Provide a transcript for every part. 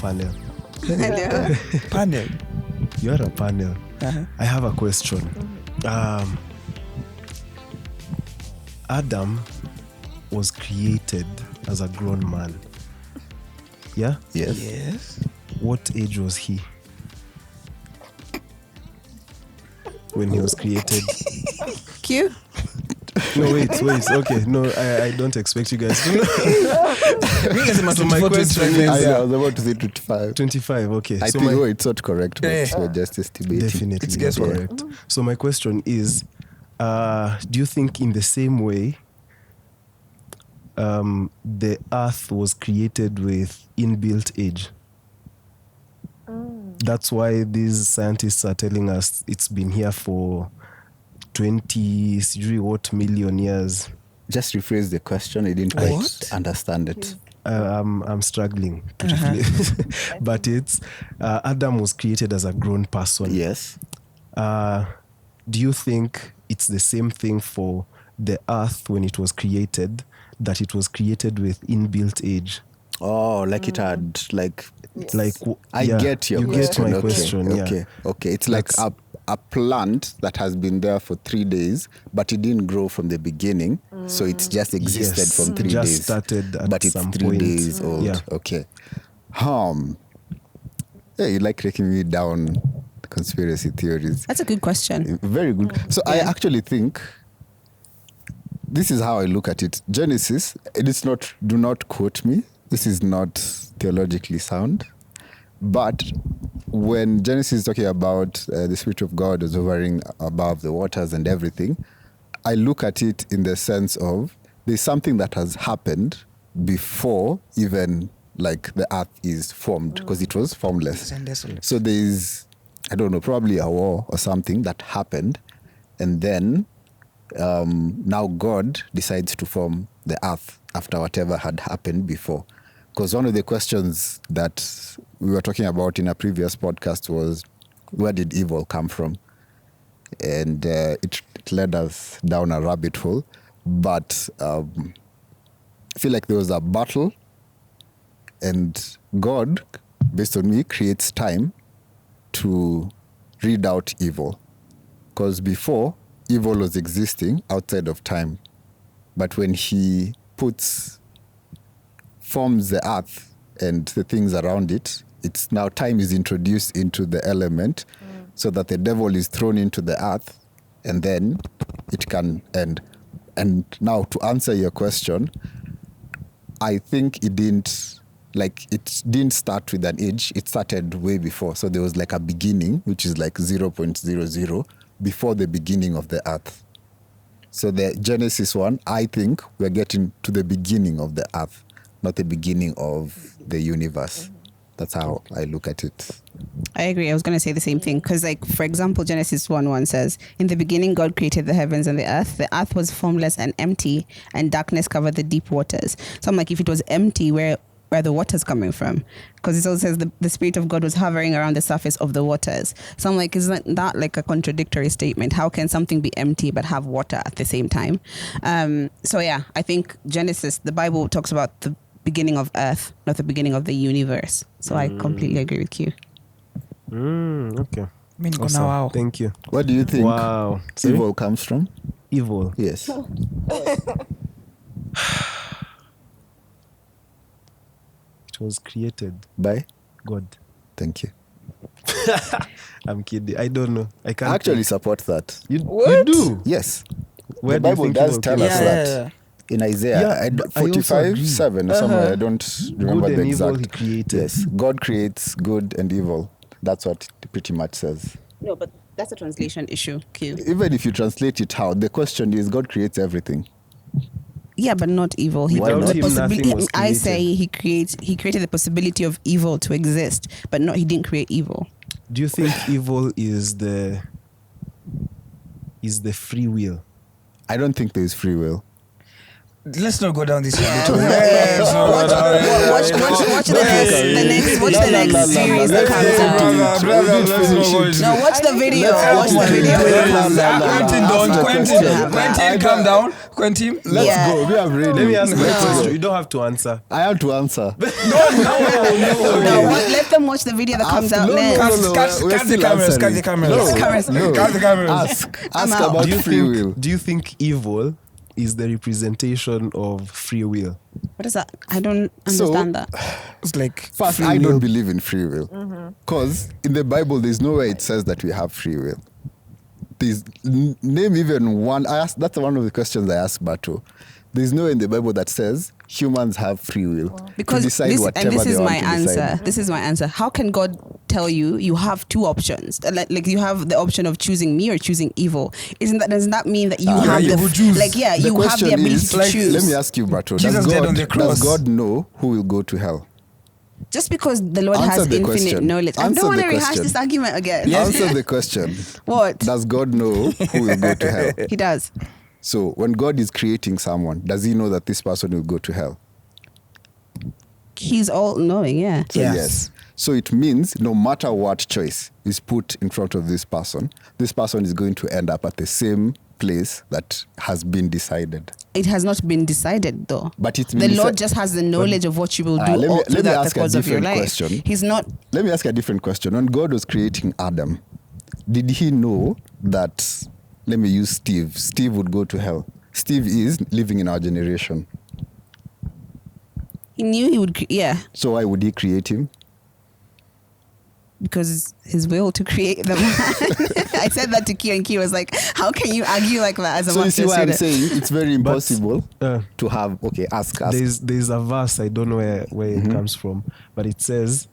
panel. Hello. Panel. You're a panel. Uh-huh. I have a question. Adam was created as a grown man. Yeah? Yes. What age was he when he was created? Q. No, wait. Okay, no, I don't expect you guys to know. So my question is, I was about to say 25. 25, okay. I so think it's not correct, but Yeah. we're just estimating. definitely It's not guesswork. correct. So my question is, do you think in the same way the earth was created with inbuilt age? That's why these scientists are telling us it's been here for 20 what million years. Just rephrase the question. I didn't quite understand it. I'm struggling briefly. But it's Adam was created as a grown person. Yes. Do you think it's the same thing for the earth when it was created, that it was created with inbuilt age? Oh, like it had I yeah, get your you question. get my Okay, question. Yeah. Okay. It's like a plant that has been there for 3 days, but it didn't grow from the beginning, so it's just existed Yes, from 3 just days. started at but it's some 3 point. days old. Yeah. Okay. Yeah, you like taking me down conspiracy theories. That's a good question. Very good. So I actually think this is how I look at it. Genesis, do not quote me. This is not theologically sound. But when Genesis is talking about the Spirit of God is hovering above the waters and everything, I look at it in the sense of there's something that has happened before even like the earth is formed, because it was formless. So there's, I don't know, probably a war or something that happened, and then now God decides to form the earth after whatever had happened before. Because one of the questions that we were talking about in a previous podcast was, where did evil come from? And it led us down a rabbit hole. But I feel like there was a battle, and God, based on me, creates time to read out evil. Because before, evil was existing outside of time. But when he forms the earth and the things around it, it's now time is introduced into the element, so that the devil is thrown into the earth, and then it can end. And now, to answer your question, I think it didn't start with an age. It started way before. So there was like a beginning, which is like 0.00 before the beginning of the earth. So the Genesis one, I think we're getting to the beginning of the earth, not the beginning of the universe. That's how I look at it. I agree. I was going to say the same thing. Because, like, for example, Genesis 1:1 says, in the beginning, God created the heavens and the earth. The earth was formless and empty, and darkness covered the deep waters. So I'm like, if it was empty, where are the waters coming from? Because it also says the Spirit of God was hovering around the surface of the waters. So I'm like, isn't that like a contradictory statement? How can something be empty but have water at the same time? So yeah, I think Genesis, the Bible talks about the beginning of earth, not the beginning of the universe. So I completely agree with you. Okay. Awesome. Wow. Thank you. What do you think Wow. Sorry? evil comes from? Evil. Yes. It was created By? God. Thank you. I'm kidding. I don't know. I can't I actually think. support that. You do? Yes. Where The do you Bible think does evil tell came us from? that. In Isaiah but I also 45, agree. 7, somewhere, I don't remember Good the and evil exact. he created. Yes, God creates good and evil. That's what it pretty much says. No, but that's a translation issue, Q. Even if you translate it how, the question is God creates everything. Yeah, but not evil. He Without him, nothing was I created. say he created the possibility of evil to exist, but he didn't create evil. Do you think evil is the free will? I don't think there is free will. Let's not go down this road. Yeah. Let's not go down. Watch the next series that comes out. No, watch the video. Watch the video. Quentin, calm down. Quentin, Let's go. We have ready. Let me ask you a No. question. You don't have to answer. I have to answer. No, let them watch the video that comes out next. Cut the cameras. Cut the cameras. Cut the cameras. Ask out. about free will. Do you think evil is the representation of free will? What is that? I don't understand that. It's like First, I don't believe in free will. Because in the Bible, there's nowhere it says that we have free will. There's name even one. That's one of the questions I asked Bato. There's nowhere in the Bible that says humans have free will Because to decide this whatever is they my want to answer. decide. This is my answer. How can God tell you have two options? Like you have the option of choosing me or choosing evil. Doesn't that mean that you have you could choose. you have the question ability is, to choose? let me ask you, Bato. Jesus died on the cross. Does God know who will go to hell? Just because the Lord Answer has the infinite question. knowledge. I Answer don't want the to rehash question. this argument again. Answer the question. What? Does God know who will go to hell? He does. So when God is creating someone, does he know that this person will go to hell? He's all knowing, yeah. So yes. So it means no matter what choice is put in front of this person is going to end up at the same place that has been decided. It has not been decided though. But it's the been Lord deci- just has the knowledge of what you will do let me throughout the ask a course of your different life. question. He's not. Let me ask a different question. When God was creating Adam, did he know that, let me use Steve. Steve would go to hell. Steve is living in our generation. He knew he would. Yeah, So why would he create him? because his will to create the man. I said that to Q, and Q was like, "How can you argue like that as a So you master see why I'm student?" saying it's very impossible uh, to have. Okay, ask. There's a verse, I don't know where it comes from, but it says,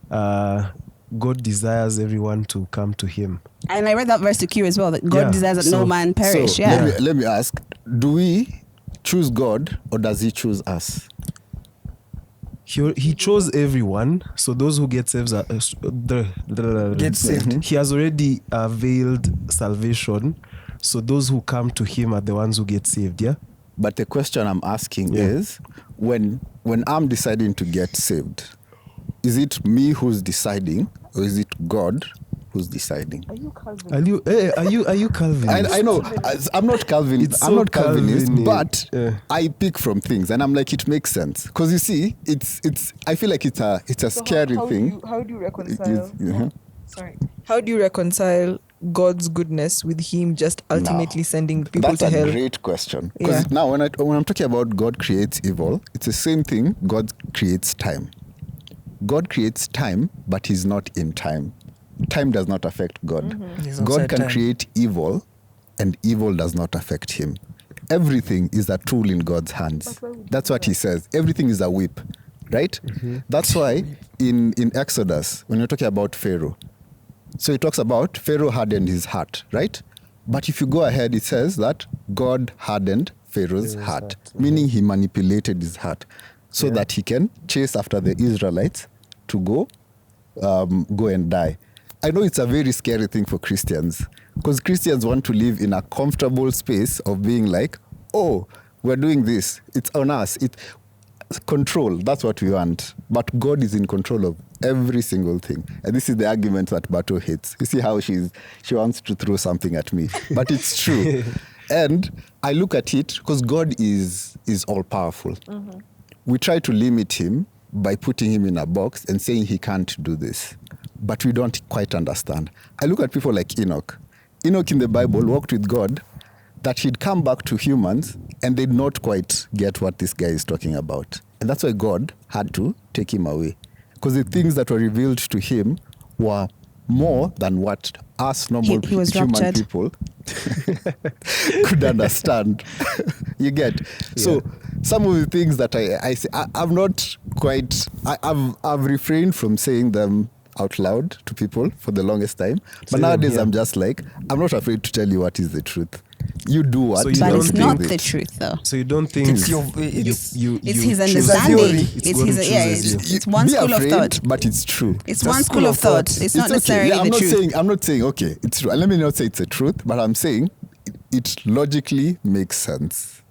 God desires everyone to come to him. And I read that verse to Q as well. That God Yeah, desires that no so- man perish. So Yeah. let me ask: do we choose God or does he choose us? He chose everyone, so those who get saved are, Get saved. He has already availed salvation, so those who come to him are the ones who get saved. Yeah. But the question I'm asking Yeah. is, when I'm deciding to get saved, is it me who's deciding or is it God who's deciding? Are you Calvinist? I know I'm not Calvinist. It's I'm so not Calvinist, Calvinist. but I pick from things, and I'm like, it makes sense because you see, it's. I feel like it's a scary thing. How do you reconcile? Mhm. Sorry. How do you reconcile God's goodness with Him just ultimately sending people That's to a hell? great question. Because Yeah. now, when I'm talking about God creates evil, it's the same thing. God creates time. God creates time, but He's not in time. Time does not affect God. He's God outside can time. create evil, and evil does not affect Him. Everything is a tool in God's hands. That's what He says. Everything is a whip, right? That's why in Exodus, when you're talking about Pharaoh, so it talks about Pharaoh hardened his heart, right? But if you go ahead, it says that God hardened Pharaoh's heart, meaning he manipulated his heart so that he can chase after the Israelites to go and die. I know it's a very scary thing for Christians because Christians want to live in a comfortable space of being like, oh, we're doing this. It's on us. It's control. That's what we want. But God is in control of every single thing. And this is the argument that Bato hates. You see how she wants to throw something at me. But it's true. And I look at it because God is all powerful. We try to limit him by putting him in a box and saying he can't do this. But we don't quite understand. I look at people like Enoch. Enoch in the Bible walked with God that he'd come back to humans and they'd not quite get what this guy is talking about. And that's why God had to take him away. Because the things that were revealed to him were more than what us normal He was human raptured. people could understand. You get? So some of the things that I say, I'm not quite, I've refrained from saying them out loud to people for the longest time. But nowadays I'm just like, I'm not afraid to tell you what is the truth. You do what So you you But don't it's do not with the it. truth, though. So you don't think It's your. It's you his choose understanding. theory. It's It's God who his. Yeah, chooses it's, you. it's one Be school afraid, of thought. but it's true. It's a one school school of of thought. thought. It's not okay. necessarily Yeah, the truth. I'm not saying okay, it's true. And let me not say it's a truth, but I'm saying it logically makes sense.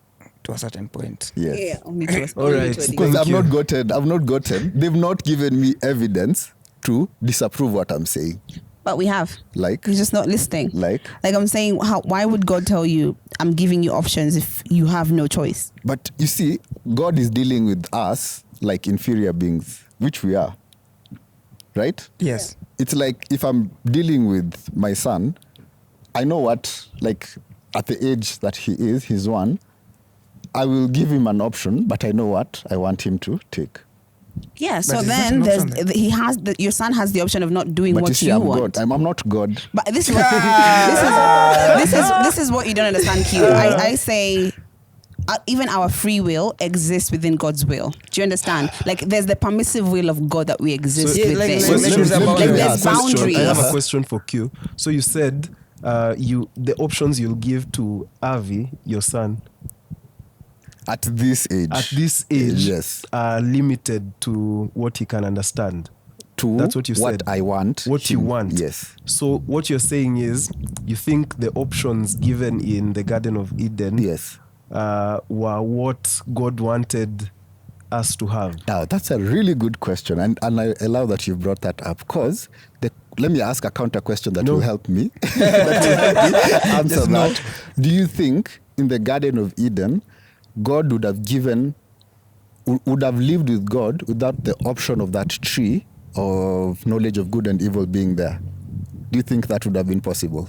to a certain point. Yes. Yeah, only to us. All right. Because Thank you. I've not gotten, they've not given me evidence to disapprove what I'm saying. But we have. Like, He's just not listening. like, I'm saying, why would God tell you, I'm giving you options if you have no choice? but you see, God is dealing with us like inferior beings, which we are. Right? Yes. It's like if I'm dealing with my son, I know what, like, at the age that he's one, I will give him an option, but I know what I want him to take. Yeah, so But is then that an there's option your son has the option of not doing But what you see, you I'm want. God. I'm not God. But this is what, this is what you don't understand, Q. I say even our free will exists within God's will. Do you understand? Like there's the permissive will of God that we exist Yeah, within. there's Boundaries. I have a question for Q. So you said the options you'll give to Avi, your son, At this age, yes, are limited to what he can understand. to That's what you said. I want. What you want. Yes. So what you're saying is you think the options given in the Garden of Eden Yes. were what God wanted us to have. Now, that's a really good question. And I love that you brought that up because let me ask a counter question that will help me, answer that. Do you think in the Garden of Eden, God would have lived with God without the option of that tree of knowledge of good and evil being there? Do you think that would have been possible?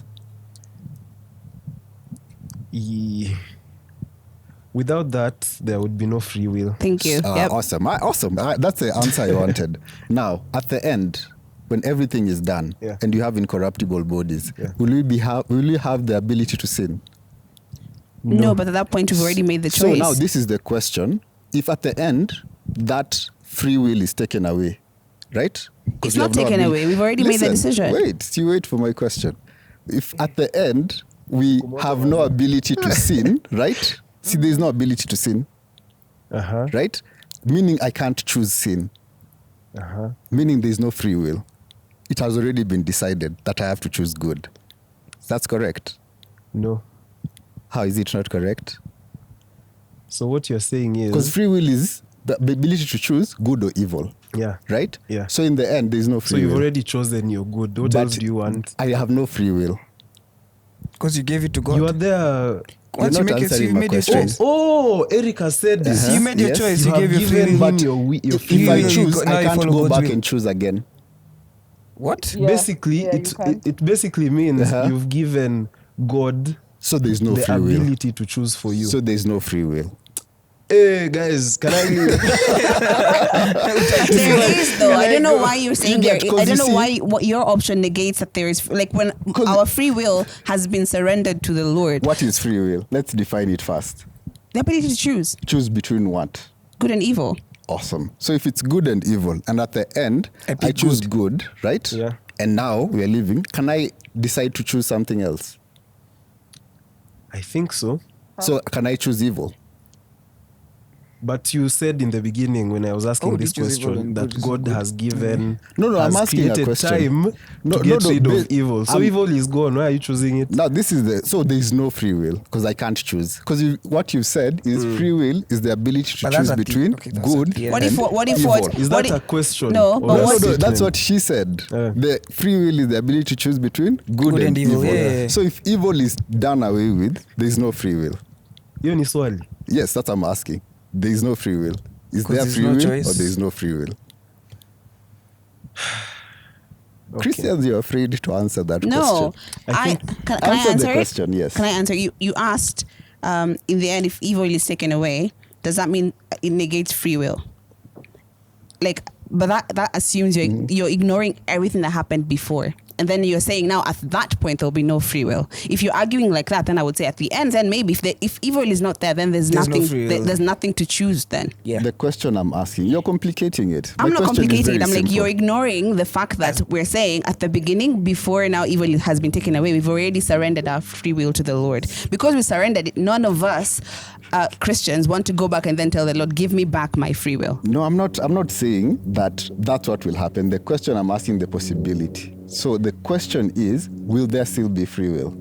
Without that, there would be no free will. Thank you. Yep. Awesome. Awesome. That's the answer I wanted. Now, at the end, when everything is done and you have incorruptible bodies, will you have the ability to sin? No, but at that point, we've already made the choice. So now this is the question. If at the end, that free will is taken away, right? It's not taken away. We've already made the decision. Wait for my question. If at the end, we have no ability to sin, right? See, there's no ability to sin, right? Meaning I can't choose sin. Meaning there's no free will. It has already been decided that I have to choose good. That's correct. No. How is it not correct? So what you're saying is... Because free will is the ability to choose good or evil. Yeah. Right? Yeah. So in the end, there's no free will. So you've already chosen your good. What else do you want? I have no free will. Because you gave it to God. You are there... Once you make it, you made your choice. Oh, Eric has said this. You made your choice. You You gave your free will. given him your free If I will. choose, Now I you can't follow go God's back will. and choose again. What? Basically, you can. it basically means you've given God So there's no the free will. ability to choose for you. So there's no free will. Hey guys, can I? There is though. I don't know why you're saying there. get- 'cause I don't you know see- why what your option negates that there is like when our free will has been surrendered to the Lord. What is free will? Let's define it first. The ability to choose Choose between what? good and evil. Awesome. So if it's good and evil, and at the end, I pick I choose good, right? Yeah. And now we are living. Can I decide to choose something else? I think so. So can I choose evil? But you said in the beginning when I was asking Oh, this did you say good question and that good is God good? has given, No, I'm has asking a created question. time No, to get no, rid ba- of evil. So I'm- evil is gone. Why are you choosing it? Now this is so there is no free will because I can't choose. Because what you've said is free will is the ability to But that's choose at the- between okay, that's good at the end. What if and what if evil. what Is what that a if- question? No, or but a what- No, statement? that's what she said. The free will is the ability to choose between good and evil. Yeah. So if evil is done away with, there is no free will. Hiyo ni swali. Yes, that's what I'm asking. There is no free will. Is 'Cause there there's free no will choice. or there is no free will? Okay. Christians, you're afraid to answer that No, question. can I Answer the answer it? question, yes. Can I answer? You asked in the end if evil is taken away, does that mean it negates free will? Like, but that assumes you're ignoring everything that happened before. And then you're saying now at that point there'll be no free will. If you're arguing like that, then I would say at the end, then maybe if evil is not there, then there's There's no nothing. free will. There's nothing to choose. Then Yeah. The question I'm asking, you're complicating it. I'm My not question is complicating it. very I'm like simple. you're ignoring the fact that we're saying at the beginning, before now evil has been taken away, we've already surrendered our free will to the Lord. Because we surrendered it, none of us Christians want to go back and then tell the Lord, give me back my free will. No, I'm not saying that that's what will happen. The question I'm asking the possibility. So the question is, will there still be free will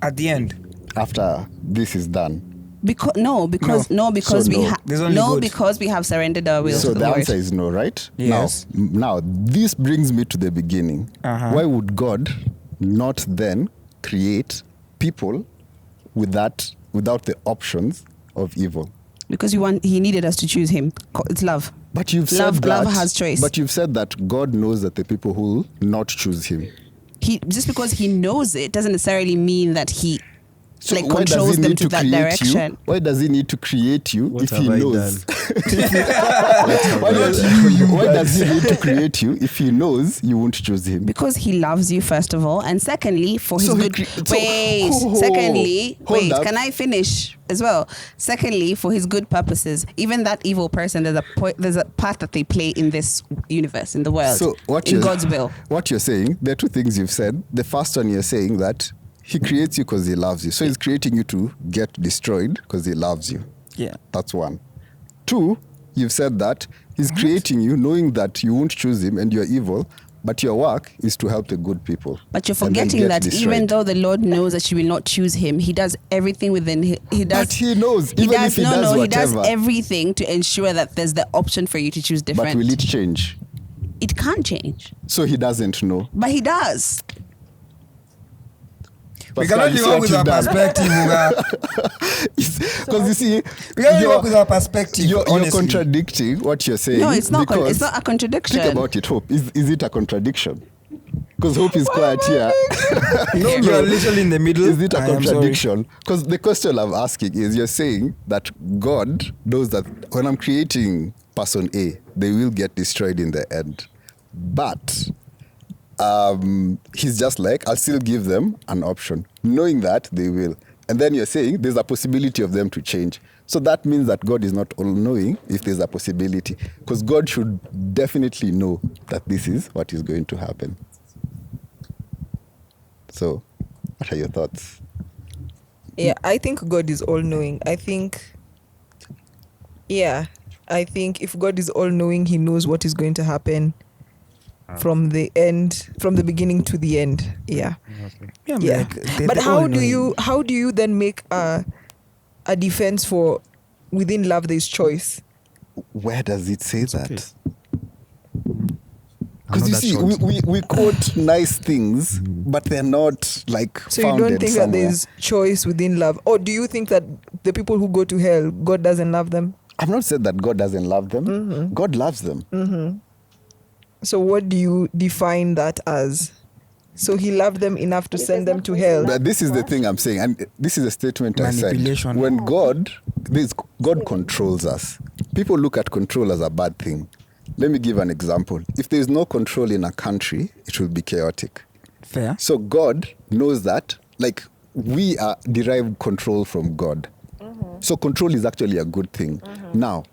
At the end. after this is done? Because we have surrendered our will So to the the Lord. answer is no, right? Yes. Now, this brings me to the beginning. Why would God not then create people without the options of evil? Because he needed us to choose him. It's love. But you've said that love has choice. But you've said that God knows that the people who will not choose him. Just because he knows it doesn't necessarily mean that he So why does controls he them need to that create direction. You? Why does he need to create you What if he have I knows? done? Why does he need to create you if he knows you won't choose him? Because he loves you, first of all, and secondly, for his So he good. Hold up. Can I finish as well? Secondly, for his good purposes. Even that evil person, there's a part that they play in this universe, in the world, So in God's will. What you're saying, there are two things you've said. The first one, you're saying that he creates you because he loves you. So he's creating you to get destroyed because he loves you. Yeah. That's one. Two, you've said that he's creating you knowing that you won't choose him and you're evil, but your work is to help the good people. But you're and then forgetting get that destroyed. even though the Lord knows that you will not choose him, he does everything within he does. But he knows, He even does if he does he does whatever. everything to ensure that there's the option for you to choose different. But will it change? It can't change, So he doesn't know. but he does. We cannot Pascal, even work with our perspective. Because you see, We cannot even work with our perspective. you're honestly. contradicting what you're saying. No, it's not. because It's not a contradiction. Think about it, Hope. Is it a contradiction? Because Hope is quiet here. No, You are literally in the middle. Is it a I am sorry. contradiction? Because the question I'm asking is, you're saying that God knows that when I'm creating person A, they will get destroyed in the end. But he's just like, I'll still give them an option, knowing that they will. And then you're saying there's a possibility of them to change. So that means that God is not all-knowing if there's a possibility. Because God should definitely know that this is what is going to happen. So, what are your thoughts? Yeah, I think God is all-knowing. I think if God is all-knowing, he knows what is going to happen from the beginning to the end. Yeah. Yeah. Yeah. Like, But they how all do know. you then make a defense for within love there's choice? Where does it say that? okay. Because you see, we quote nice things, but they're not like So you don't founded think somewhere. that there's choice within love? Or do you think that the people who go to hell, God doesn't love them? I've not said that God doesn't love them. God loves them. So what do you define that as? So he loved them enough to send them to hell. But this is the thing I'm saying, and this is a statement I said. Manipulation. When God controls us. People look at control as a bad thing. Let me give an example. If there is no control in a country, it will be chaotic. Fair. So God knows that, like, we are derived control from God. So control is actually a good thing. Now,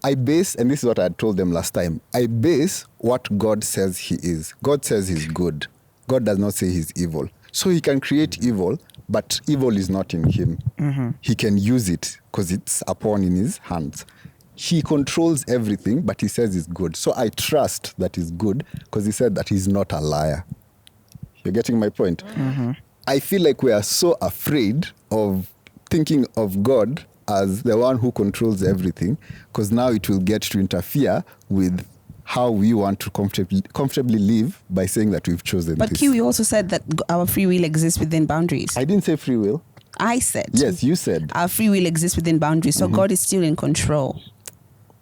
I base, and this is what I had told them last time, I base what God says he is. God says he's good. God does not say he's evil. So he can create evil, but evil is not in him. He can use it because it's a pawn in his hands. He controls everything, but he says he's good. So I trust that he's good because he said that he's not a liar. You're getting my point? I feel like we are so afraid of thinking of God as the one who controls everything, because now it will get to interfere with how we want to comfortably live by saying that we've chosen But this. Q, you also said that our free will exists within boundaries. I didn't say free will. I said Yes, you said. our free will exists within boundaries, so God is still in control.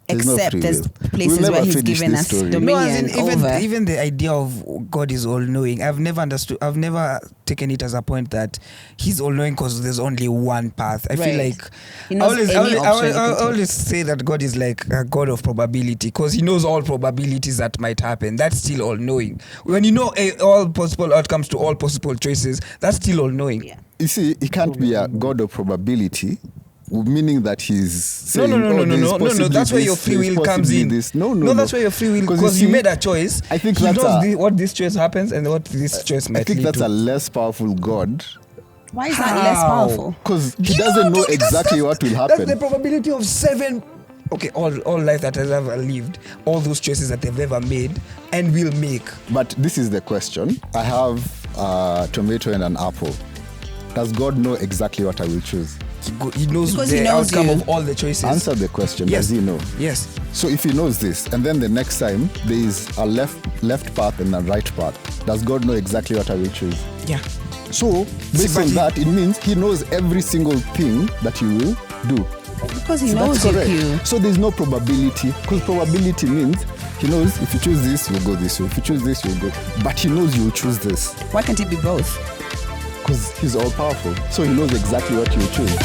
There's no Except free there's will. places We'll where never he's finish given this us story. No, as dominion in over. even the idea of God is all knowing, I've never understood. I've never taken it as a point that he's all knowing because there's only one path. I feel Right. like He knows any option you can I take. always say that God is like a God of probability because he knows all probabilities that might happen. That's still all knowing. When you know all possible outcomes to all possible choices, that's still all knowing. Yeah. You see, he can't be a God of probability, meaning that he's saying, No. That's where your free will comes in. No, that's where your free will, Because because you you see, made a choice. I think he that's knows what this choice happens and what this choice might I think lead that's to. a less powerful God, Why is that less How? powerful? because he doesn't know exactly what will That's the happen. probability of 7. Okay, all life that has ever lived, all those choices that they've ever made and will make. But this is the question. I have a tomato and an apple. Does God know exactly what I will choose? He knows Because the he knows outcome you. of all the choices. Answer the question. Yes. Does he know? Yes. So if he knows this, and then the next time there is a left path and a right path, does God know exactly what I will choose? Yeah. So based but on that, it means he knows every single thing that you will do. Because he So knows that's correct. you. So there's no probability, because probability means he knows if you choose this, you'll go this way. If you choose this, you'll go. But he knows you'll choose this Why can't it be both? because he's all powerful. So he knows exactly what you'll choose.